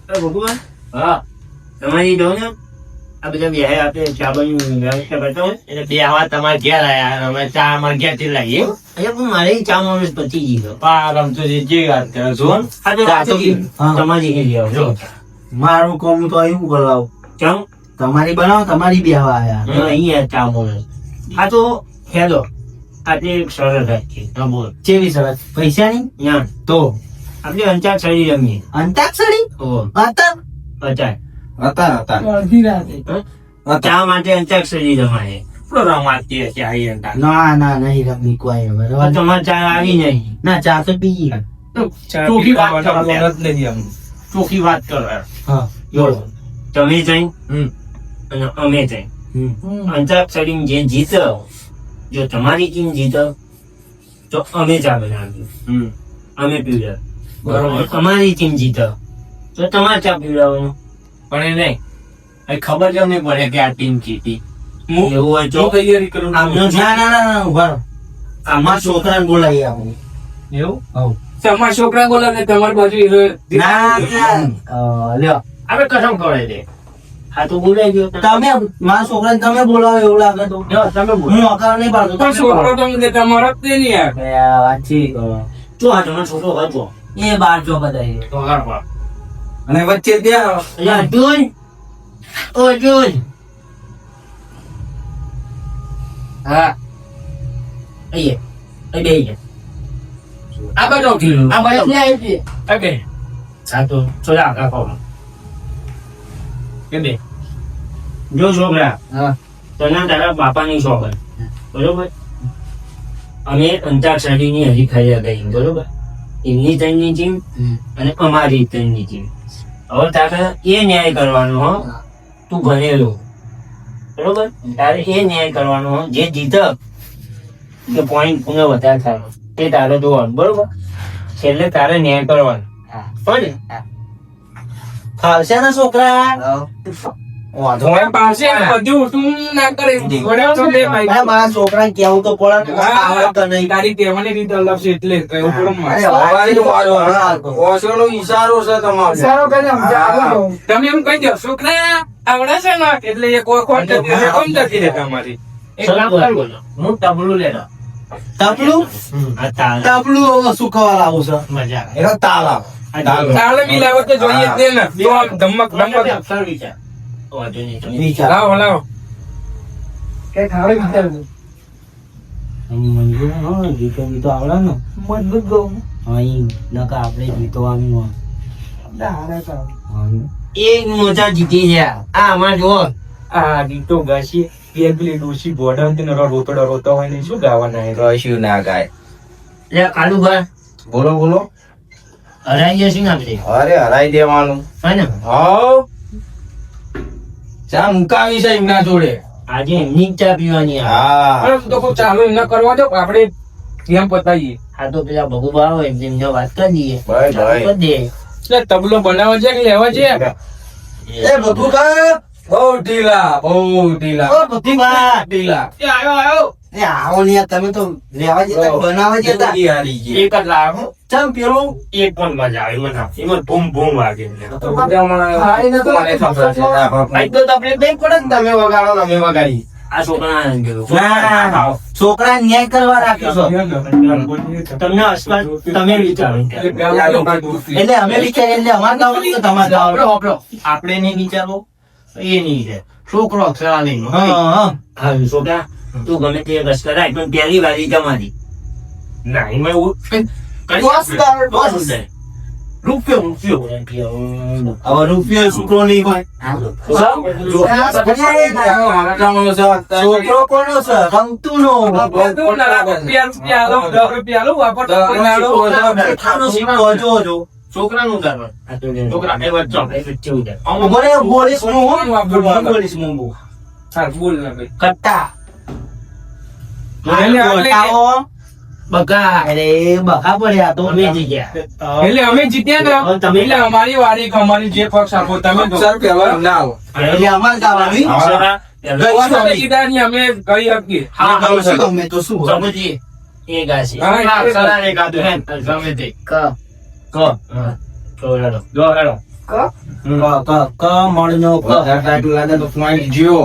ભગવાન હા તમારી જો ને આ બધા વ્યાય આપણે ચા બની વ્યવસ્થા કરતા હોય એટલે બે આવા તમારે ઘેર આયા અમે ચા અમારે ઘેર થી લાવીએ અહીંયા પણ મારે ચા માણસ પતી ગઈ છે. રમતુજી જે વાત કરે છો આ તો ચા તો તમારી ઘેર લેવા જો મારું કોમ તો અહીં કરાવ ચમ તમારી બનાવો તમારી બેહવા આયા તો અહીંયા ચા માણસ આ તો હેલો આજે એક સરળ વાત છે. હા બોલ કેવી સરસ પૈસાની ના તો આપણે અંતાક્ષરી રમીએ અંતાક્ષરી ઓ હતા બચાય ચા માટે અંતાક્ષરી રમાય રમાતી હશે આઈ અંતા ના ના નહીં રમી કોઈ હવે તો તમારે ચા આવી નહીં ના ચા તો પી ચોખ્ખી વાત કરો ચોખ્ખી વાત કરો હા બોલો તમે જઈ હમ અને અમે જઈ અંતાક્ષરી જે જીતો જો તમારી ટીમ જીતો તો અમે ચા બનાવી હમ અમે પીવડાવ બરોબર અમારી ટીમ જીતો તો તમારે ચા પીવડાવવાનું પણ એ નહીં એ ખબર કેમ નહીં પડે કે આ ટીમ જીતી એવું હોય તો તૈયારી કરું આમનો ના ના ના ના ઉભા રહો. આમાં છોકરાને બોલાવી આવું એવું હવ તમારા છોકરા બોલાવે તમારી બાજુ ના લ્યો આપણે કસમ ખવડાવી દે હા તો બોલાઈ ગયો તમે મારા છોકરાને તમે બોલાવો એવું લાગે તો જો તમે બોલો હું અકાળ નહીં પાડતો પણ છોકરો તમને તમારો જ તે નહીં યાર વાંચી જો આ તમારો છોકરો હતો એ બાર જો બધા તો કરવા અને વચ્ચે ત્યાં અર્જુન અર્જુન હા અહીંયા અહીંયા આ બાજુ આ બાજુ ને આવી છે ઓકે હા તો થોડા આગળ કહો કે બે જો છોકરા હા તને તારા બાપાની શોખ હોય બરોબર અમે અંતાક્ષરીની હરીફાઈ ગઈ બરોબર એમની ત્રણની ટીમ અને અમારી ત્રણની ટીમ હવે તારે એ ન્યાય કરવાનો હો તું ભણેલો બરોબર તારે એ ન્યાય કરવાનો હો જે જીત કે પોઈન્ટ પુનઃ વધારે થાય એ તારે જોવાનું બરોબર છેલ્લે તારે ન્યાય કરવાનો પણ ફાવશે ને છોકરા વાંધો નહીં પાસે બધું તું ના કરે વડાવ તો બે ભાઈ અરે મારા છોકરાને કેવું તો પડે ને. હા, આવડતો નહીં. તારી કહેવાની રીત અલગ છે એટલે કહેવું પડે અરે મારે. વાંધો નહીં. ઈશારો તમે એમ કહી દો છોકરા આવડે છે ને એટલે એ કોઈ ખોટ નથી કોમ નથી રે તમારી સલામ બોલો હું તબલું લેતો તબલું આ તાલ તબલું હવે સુખવા લાવું છે મજા આવે એનો તાલ આવે. તાળ મિલાવટ તો જોઈએ જ ને તો આમ ધમક ધમક અક્ષર વિચાર વાંધો નહીં તમે વિચાર. લાવો લાવો મંજૂર હા, ગીતો ગીતો આવડે ને હા ઈ નકા આપણે જીતવાનું હોય. હા. એક મોજા જીતી ગયા આ અમાર જો આ ગીતો ગાશી પેલી ડોસી બોડા ને રોતડો રોતો હોય ને શું ગાવાના કશું ના ગાય. લે કાલુભા બોલો બોલો. હરાઈ જશે ને આપણે અરે હરાઈ દેવાનું. હે ને હાવ ચા મુકાવી છે એમના જોડે. આજે એમની જ ચા પીવાની આ હા તો કોઈ ચાલુ ન કરવા દો આપણે કેમ પતાઈએ આ તો પેલા ભગુભા હોય એમને વાત કરી દઈએ ભાઈ, ભાઈ. કરી દે એટલે તબલો બનાવવા છે કે લેવા છે એ બધું કા બહુ ઢીલા બહુ ઢીલા ઓ ભતીભા ઢીલા. એ આવ્યો આવ્યો એ આવો ને યાર, તમે તો લેવા જતા બનાવવા જતા જિંદગી હારી ગઈ. એક જ લાવો ચમ પેલું એક પણ મજા આવે મને એમાં બૂમ બૂમ વાગે તો બધામાં મને ખબર છે. ભાઈ તો તકલીફ નહીં પડે ને તમે વગાડો ને અમે વગાડી આ છોકરા ના છોકરા ન્યાય કરવા રાખ્યો છો તમને અસ્પષ્ટ તમે વિચારો એટલે અમે વિચારીએ એટલે અમારે ગાવાનું તો તમારે ગાવાનું. આપણે નહીં વિચારવો એ નહીં છે છોકરો અક્ષરા નહીં હા હા હા છોકરા તું ગમે તે રસ કરાય પણ પહેલી વારી તમારી ના એમાં એવું રૂપિયો હવે રૂપિયો છોકરો નહીં હોય છોકરો કોનો છે રમતું નો બધું ના લાગે. રૂપિયા આલો, 10 રૂપિયા આલો, વાપરતો ખાનો સિક્કો જોજો છોકરાનું કારણ છોકરા એ વચ્ચે ઉડે મને બોલીશ હું બોલીશ હું હા, બોલ ના ભાઈ. કટ્ટા એટલે આપણે- બતાવો. બગા અરે બખા પડ્યા તો અમે જઈ ગયા એટલે અમે જીત્યા ને તમે- એટલે અમારી વારી કે અમારી જે પક્ષ આપો તમે દો. એટલે અમારે ગાવાનું અક્ષરા તમે જીત્યા નહીં, અમે કરી શકીએ. હા હા શું ગમે તો શું હોય? સમજી એ ગાશે હા, અક્ષરા ને ગાધું હે ગમે તે ક ક હા તો હેડો જો હેડો. ક મળનો ક વધારે ટાઈમ લાગે તો ફોન જીઓ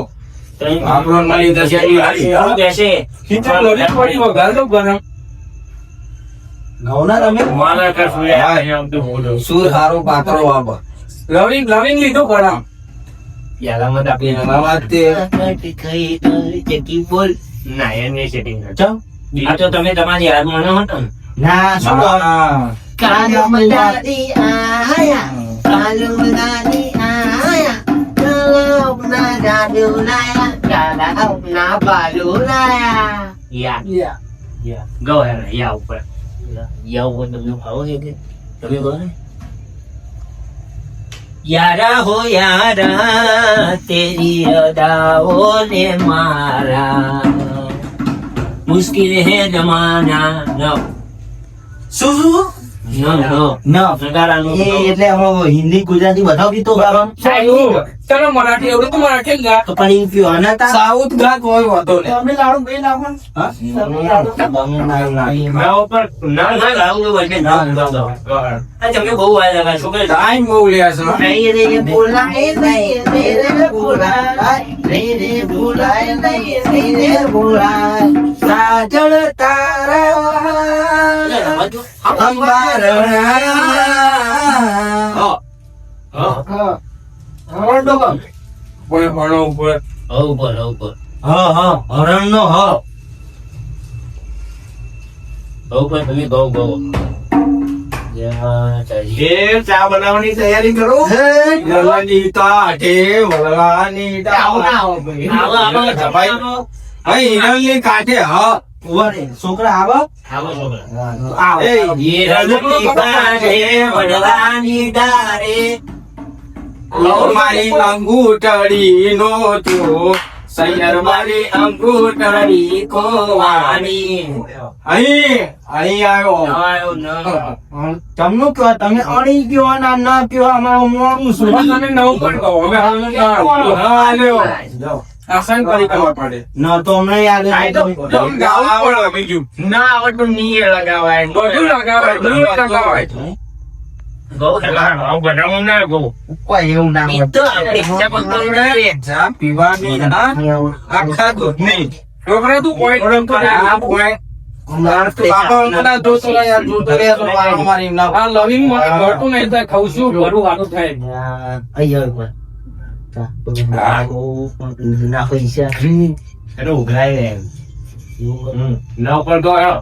આપણો મળી જશે એવું કહેશે. ખીચડી લોરી પડી વગાડ દો ગરમ. ઘઉંના તમે મારા ઘર સુયા અહીંયા આમ તો બોલો. સુર હારો પાત્રો વાપર લવિંગ લીધો ગરમ. યાલામાં તો આપી એમાં વાત તે ના એની setting નથી. ચમ આ તો તમે તમારી યાદમાં ન હતો ને. ના શું કહો? હા. યા ગો હે યા ઉપર યા ઉપર તમે ખાઓ છે કે તમે કહો ને યારા હો યારા તેરી અદાઓ ને મારા મુશ્किल है जमाना नो શું શું नो नो ન નગારાનું એ એટલે હવે હિન્દી ગુજરાતી બધા ગીતો ગાવાનું તને મરાઠી એવું તો મરાઠી જ ગા. તો પણ ઈ કયો આના તા સાઉથ ઘાટ હોય વાતો ને તમે લાડુ બે નાખો ને. હા ના ઉપર ના ના ગાવું તો વચ્ચે ના ગાવ આ તમે બહુ વાર લગા છો કે ટાઈમ બહુ લે છે નહીં રે બોલાય નહીં રે બોલાય નહીં રે બોલાય નહીં રે બોલાય સાજણ તારા ભણો ઉપર. ઉપર ઉપર હા હા હરણ નો હ ઉપર તમે ગો ગો ચા બનાવવાની તૈયારી કરો વલવાની તાટે વલવાની ભાઈ હિરણની કાંઠે હા ઉવારે છોકરા આવો આવો છોકરા આવો એ રજની કાંઠે વડવાની ડારે મારી અંગૂઠડી નો થયો સૈયર મારી અંગૂઠડી કોવાની અહીં આવ્યો આયો ન તમનું કયો તમે અણી કયો ના ન કયો અમારો મોડું શું તમે નવું પણ કહો. હવે હાલ હાલ્યો આસાન કરી કરવા પડે. ન તો અમને યાદ ગાવું પડે બીજું ના આવડતું નીએ લગાવાય બધું લગાવાય, બધું લગાવાય. ગો લગાવ આવ બનાવું ના ગો કોઈ એવું ના હોય. તો આપણે ચા ચા પીવાની ના આખા દૂધની છોકરા તું કોઈ ગરમ કરે. આ પોઈન્ટ બાપા મને જોતો ને યાર જોતો રે તો મારી ના આ લવિંગ મને ઘટતું નહીં થાય. ખાઉં છું ઘરું વાતું થાય. ના પૈસા અરે ઉઘરાય રે ના ઉપર તો આયો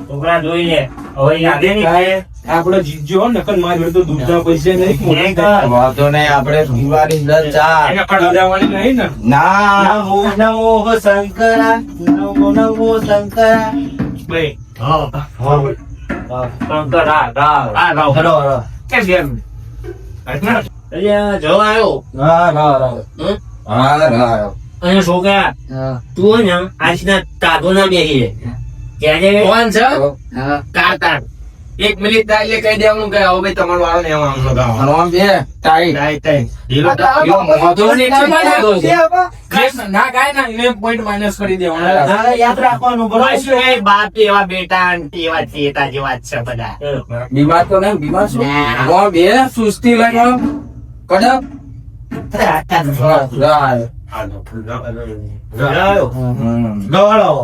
છોકરા જોઈ લે હવે યાદે નહીં ખાય આપડે જીતજો નકર મારી જોડે તો દૂધના પૈસા નહીં. વાંધો નહીં આપણે પીવાની જ ચા એને પણ હજાવવાની નહીં ને. ના નમો નમો શંકરા નમો નમો શંકરા ભાઈ શંકર આ રાવ હરો હરો કેમ કેમ અલ્યા જો આવ્યો હા હા હા હા હા અને છોકરા તું ને આજના તાતો ના બેસી ત્યારે કોણ છે કાતા એક મિનિટ થાય એટલે કહી દેવાનું કે હવે ભાઈ તમારો વાળો ને એમાં આમ લગાવવાનો આમ બે ટાઈટ ના કાંઈ ના એને પોઈન્ટ માઇનસ કરી દેવાના. હા, યાદ રાખવાનું બરોબર બસ એ બાપ એવા બેટા ને તેવા ચેતા જેવા જ છે બધા બીમાર તો નહીં બીમાર શું આમ બે સુસ્તી લઈને કડક ગવાળો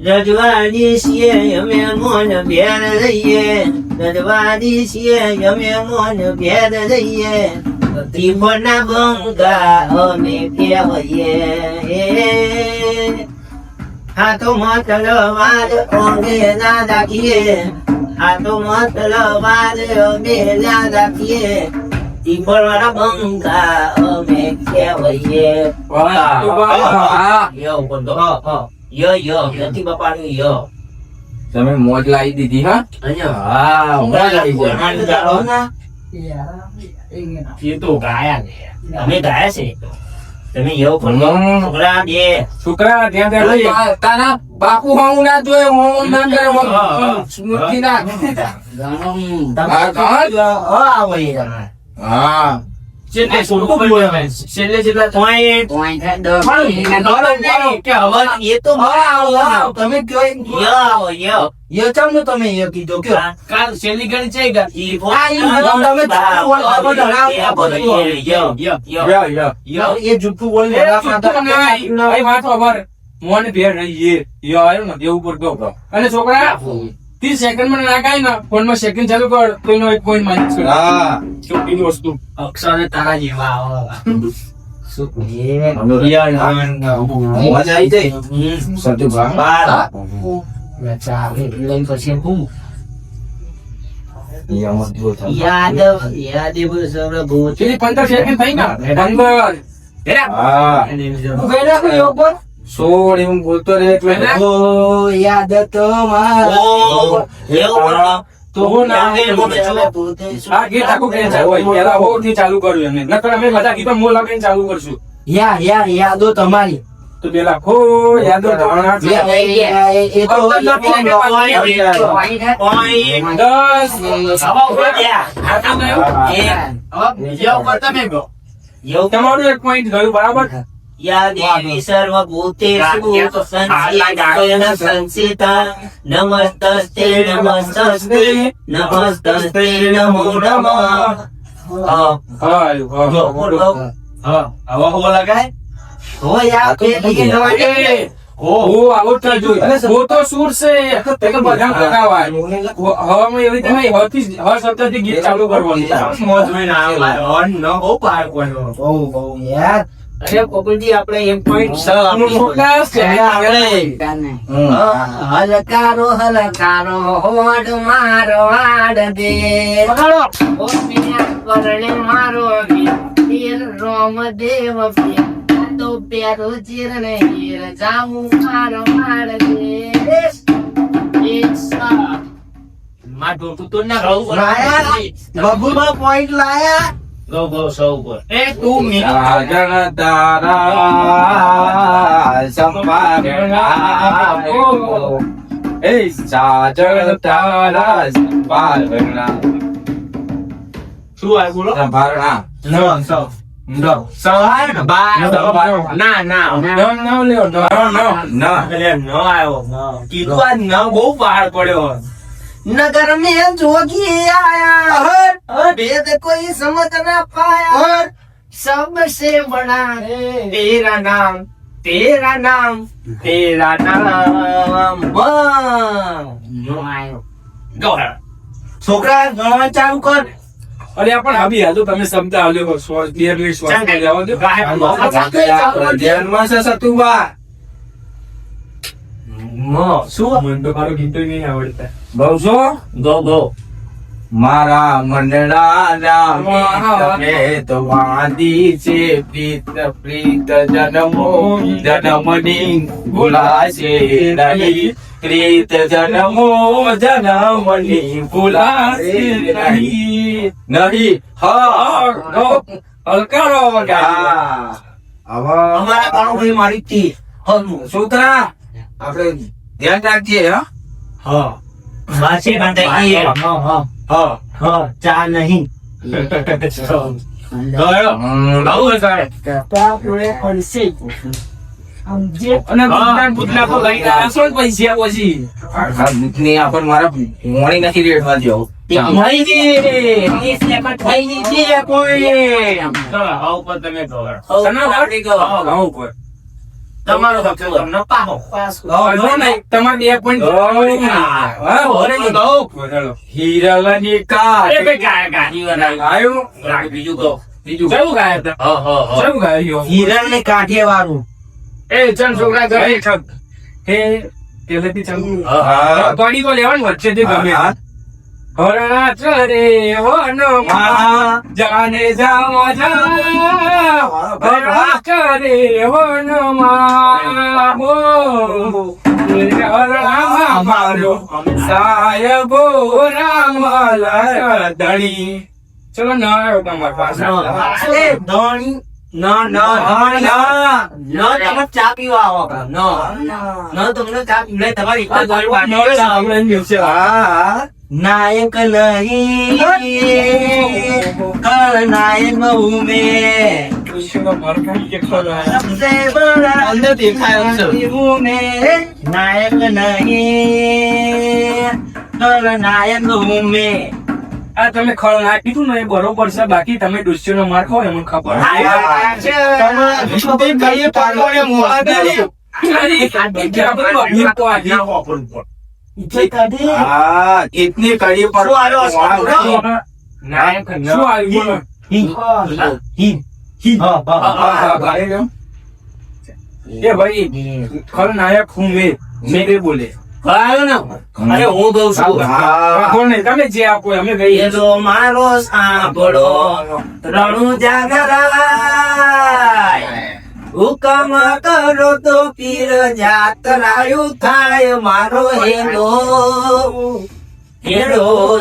રજવાડી છીએ અમે મોન ભેર રહીએ રજવાડી છીએ અમે મોન ભેર રહીએ ત્રિપુરના બંગા અમે કહેવાઈએ હાથો મતલવાર અમે ના રાખીએ હાથો મતલવાર અમે ના રાખીએ ત્રિપુરના બંગા અમે કહેવાઈએ યો બોલો યો નથી બાપાનું યો તમે મોજ લાવી દીધી હા અહીંયા હા મોજ આવી જાય એ તો ગાયા ને અમે ગાયા છે તમે યો બોલો છોકરા બે છોકરા ત્યાં ત્યાં તારા બાપુ હું ના જોયે હું ના કરે સ્મૃતિ ના હા છેલ્લે છોટું બોલે છેલ્લે જેટલા point. point હે, પણ કે હવે એ તો આવો તમે કયો એમ કયો. ય આવો, ય. યો ચમ નું તમે યો કીધું કયો. કાલ છેલ્લી ગણી છે કે ઈ આ ઈ તમે જૂઠું બોલો, આ બધું હરામ. એ જૂઠું બોલી હરામ ના થાય. એ વાત ખબર મોને ભેર રહી એ આવ્યો ને દેવ ઉપર ગયો અને છોકરા 30 સેકન્ડ ના કાઈ ના ફોન માં સેકન્ડ ચાલુ કર તો એનો એક પોઈન્ટ માઇનસ કર હા છોકરીની વસ્તુ અક્ષરે તારા જેવા આવો. મજા આવી જાય સતુભા બાર. ચાલે લઈને પછી હું યાદ સર્વભૂત. પેલી 15 સેકન્ડ થઈ ને 15 હા સોળ એવું બોલતો રહે એટલે ઓ યાદ તો ઓ, એવું બોલો. તો હું ના આ ગીત આખું કે હોય પેલા હો થી ચાલુ કર્યું એમને નકર અમે બધા ગીતો મો લગાઈને ચાલુ કરશું યાદો તમારી તો પેલા ખો યાદો ધારણા છે એ તો point. 10 એવું તમારું એક પોઈન્ટ ગયું બરાબર યાદેવી સર્વભૂતેષુ સંચિતેન સંચિતા નમસ્તસ્તે નમસ્તસ્તે નમસ્તસ્તે નમો નમઃ. હા હો યાર પેલી નવાઈ ઓ આવો જ કરજો ઓ તો સુર છે તે તો બધા લગાવાય હવામાં એવી તમે હથી હર શબ્દથી ગીત ચાલુ કરવાનું મોજ માં આવે ન બહુ પાર કોનો. બહુ યાર અરે કોકલજી આપણે 1.6 ફોકસ છે હલકારો હોડ મારો વાડ દે ઓ પિયા કરણે મારો વીર રોમ દેવ પિયા તો પ્યારો ચિરને હીર જામુ મારો વાડ દે માં ઢોકું તો ના રહું બબુમાં પોઈન્ટ લાયા ગો સૌ પર એ તું સાજણ તારા સંભાળના એ સાજણ તારા સંભાળના શું આય બોલો સંભાળના સવાર ના ન લ્યો ન ના એટલે ન આવ્યો કીધું આ ન બહુ પહાડ પડ્યો नगर में जोगी आया भेद कोई समझ ना पाया सबसे बड़ा तेरा नाम तेरा नाम तेरा नाम છોકરા ગણવા ચાલુ કર અરે પણ હબી હાજો તમે શબ્દ આવ્યો શ્વાસ ક્લિયરલી શ્વાસ લેવા દો ધ્યાનમાં છે સતુભા શું મન તો મારો ગીતો નહીં આવડતા બહુ છો ગો મારા મંડળા તમે તો વાંધી છે પ્રીત પ્રીત જન્મની ભૂલાશે નહીં પ્રીત જન્મની ભૂલાશે નહીં નહીં હલકારો અમારા કાળુભાઈ મારી તી છોકરા આપણે ધ્યાન રાખીએ હા વાસી બાંધાઈ ચા નહીં અને ભૂતના તો લઈને આવશો ને પૈસા પછી મારા મોણી નથી રેડવા દેવો તમારો તમને પાહો તમારે 2 પોઈન્ટ હિરલની બીજું કહો બીજું કયું ગાય હતા કયું ગાયું હિરણ ને કાંઠે વાળું એ ચલ છોકરા ગયે છક હે પેલેથી ચાલુ ગાડી તો લેવાની વચ્ચેથી ગમે હરણા ચરે વનમાં જાને જાવા હરણા ચરે વનમાં હો હરણામાં મારો સાહેબો રામ લડણી ચલો ના આવ્યો તમારી પાસે ધણી તમે ચા પીવા આવો તમને ચા પીવડાય તમારી સાંભળે હા નાયક નહીં ખલનાયક બહુ મેં ડોશીનો માર ખાઈ કે ખવડાય. सबसे बड़ा અંદર દેખાય છે. हूँ मैं नायक नहीं खलनायक हूँ मैं આ તમે ખળનાયક કીધું ને એ બરોબર છે, બાકી તમે ડોશીનો માર ખાવ એમને ખબર. તે કહીએ પાડોને મોળા દે. હા, કેટલી કડી પર શું આવ્યો? નાયક શું આવ્યું બોલો? એ ભાઈ ખલનાયક હું મેં તે બોલે. ખરાયો ને? અરે હું કહું છું કોણ નહીં, તમે જે આપો અમે ગઈએ. એ તો મારો સાંભળો રણું જાગરાય હુકમ કરો તો પીર જાતરાયું થાય મારો હેલો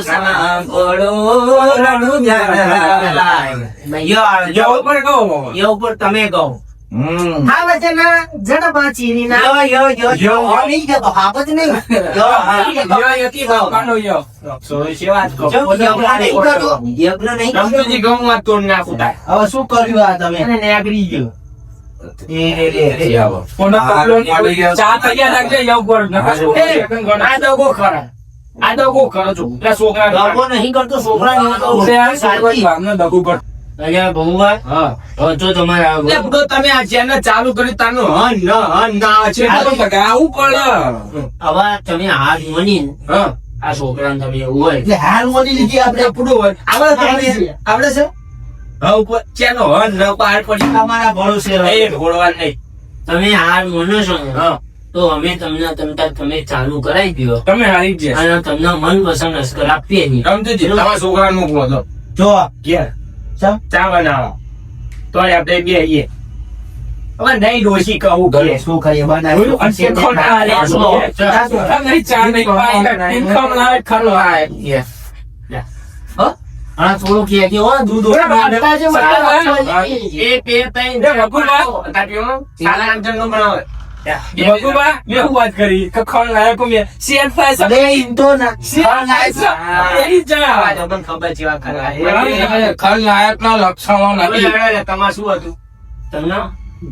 સાંભળો રણું જાગરાય જાઓ પણ કહો. એ ઉપર તમે કહો હમ. આ વચના જડબાચીની ના યો નહીં કે તો હાબત નહીં યો યતી કાનો યો. રમતુજી ઘઉં માં તોડ નાખું તાર. હવે શું કર્યું આ તમે કોનો કપડો નહીં. ચા તૈયાર રાખજે યો ઉપર. આ દગો ખરા આ દગો ખરો છો પેલા છોકરા ગરબો નહીં કરતો છોકરા ભાગનો દગુ પર. અહીંયા બહુવા હા. જો તમારા લે બુડો, તમે આ ચેનલ ચાલુ કર્યું તારનું હન ના છે. આવું પડે. હવે તમે હાથ મની હા. આ છોકરાને તમે એવું હોય એટલે હાલ મોડી લીધી આપણે પૂડું હોય. આવડે તમને? આવડે છે? હા, ઉપર ચેનો હન ન પાર પડી. તમારા ભરોસે એ ઢોળવા નહીં. તમે હાર માનો છો ને હા. તો અમે તમને તમે ચાલુ કરાવી દો તમે હારી જ અને તમને મનપસંદ અસ્કર આપીએ નહીં. રમતુજી તમારા છોકરાને મોકલો તો જો ઘેર ચમ ચા બનાવો તો આપણે બે આવીએ. હવે નહીં ડોશી કહું ઘરે કે શું કરીએ બનાવ્યું હા થોડું કે હો દૂધ એ પે તઈ વાત કરી ખલનાયક મેં શેર થાય છે. અરે ઈમ તો ના ખબર છે વાત ખલનાયક ના લક્ષણો તમારે શું હતું? તમને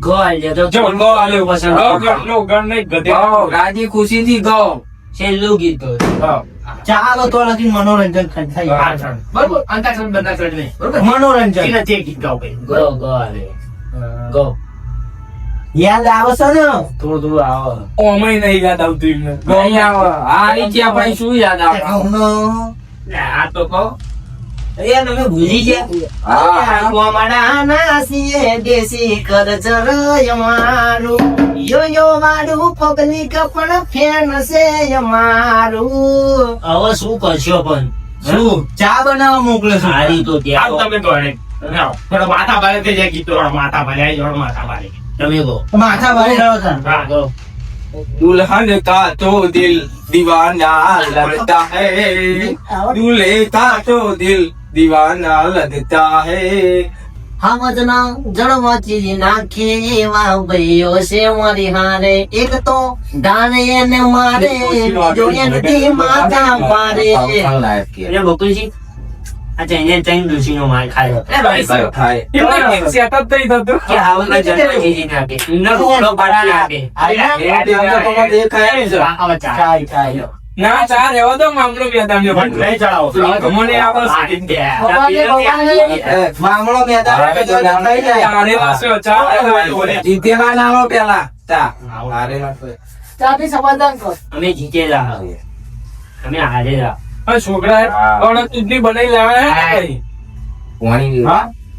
ગોળ જતો જો લો આલ્યો પસંદ. નો ગણ નહીં ગધે. રાજી ખુશી થી ગો. છેલ્લું ગીત ગયું. ચાલો તો લગી મનોરંજન થઈ બરોબર, અંતાક્ષરી બંધાક્ષરી નહીં. બરોબર, મનોરંજન એના તે ગીત ગાઓ ભાઈ. ગો ગો આલે ગો યાદ આવે છે ને થોડું થોડું આવો ઓમય નહીં યાદ આવતું એમને. નહીં આવે. આ રીત્યા ભાઈ શું યાદ આવે? આ તો કહો એ તમે ભૂલી ગયા હા. કોમડાના સિંહે દેશી કરજર અમારું યો મારું પબ્લિક પણ ફેન છે અમારું હવે શું કરશો પણ શું ચા બનાવવા મોકલે છે સારી તો આવ ત્યાં તમે કહો ને. આવ. થોડો માથા ભારે થઈ જાય ગીતો. માથા ભારે આવી જાઓ, માથા ભારે. તમે ગો માથા ભારે રહ્યો છે હા. ગો दुल्हन का तो दिल दीवाना लगता है, दूल्हे का तो दिल दीवाना लगता है. સમજના જળવાચી નાખે એવા ભાઈઓ છે મારી હારે એક તો ડાને એને મારે બીજો એનથી માથા મારે એટલે બકુલજી આ જઈને ત્રણ ડોશીનો માર ખાયો એમને સેટ જ નહીં થતું. કે આવના જન્મ જીજી નાખે નરો બાડા નાખે ના ચા રહેવા દો મામલો બેદામ્યો પણ. નહીં ચડાવો. મને આવડે છે. મામલો મેદાન તારે વાસ્યો ચા રહેવા. જીતેલા નામો પેલા ચાથી સમાધાન કર અમે જીતેલા અમે હારેલા આ છોકરા અડદ દૂધની બનાવી લાવ્યા ને.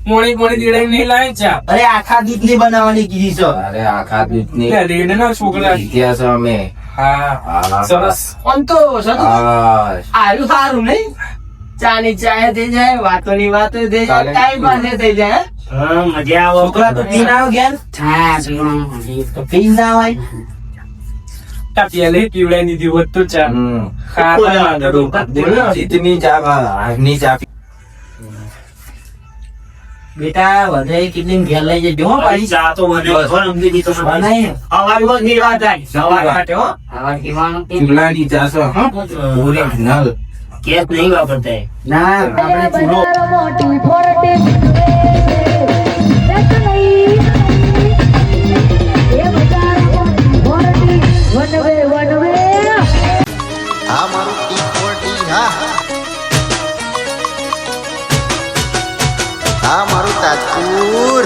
મોણી દીડાઈ નહીં લાવે ચા. અરે આખા દૂધની બનાવવાની કીધી છે લે, રેડના છોકરા. હા સરસ. આમ તો આયુ સારું નહીં ચાની ચાય થઈ જાય વાતોની વાતો થઈ જાય ટાઈમ પાસે થઈ જાય હા મજા આવો છોકરા તો પીને આવો ઘેર તો પીને ના હોય આ પેલે પીવડાઈ દીધી હોત તો ચા. બેટા વધારે કેટલી ઘેર લઈ જજો હો પાડી ચા તો વધ્યો ઘર અમદી દીધો બનાય અવાજમાં નિર્વાહ થાય સવાર માટે હો આવા કીવાનું હા કેસ નહીં વાપરતા હે. ના આપણે ચૂલો હા મારું T40 હા મારું તાજપુર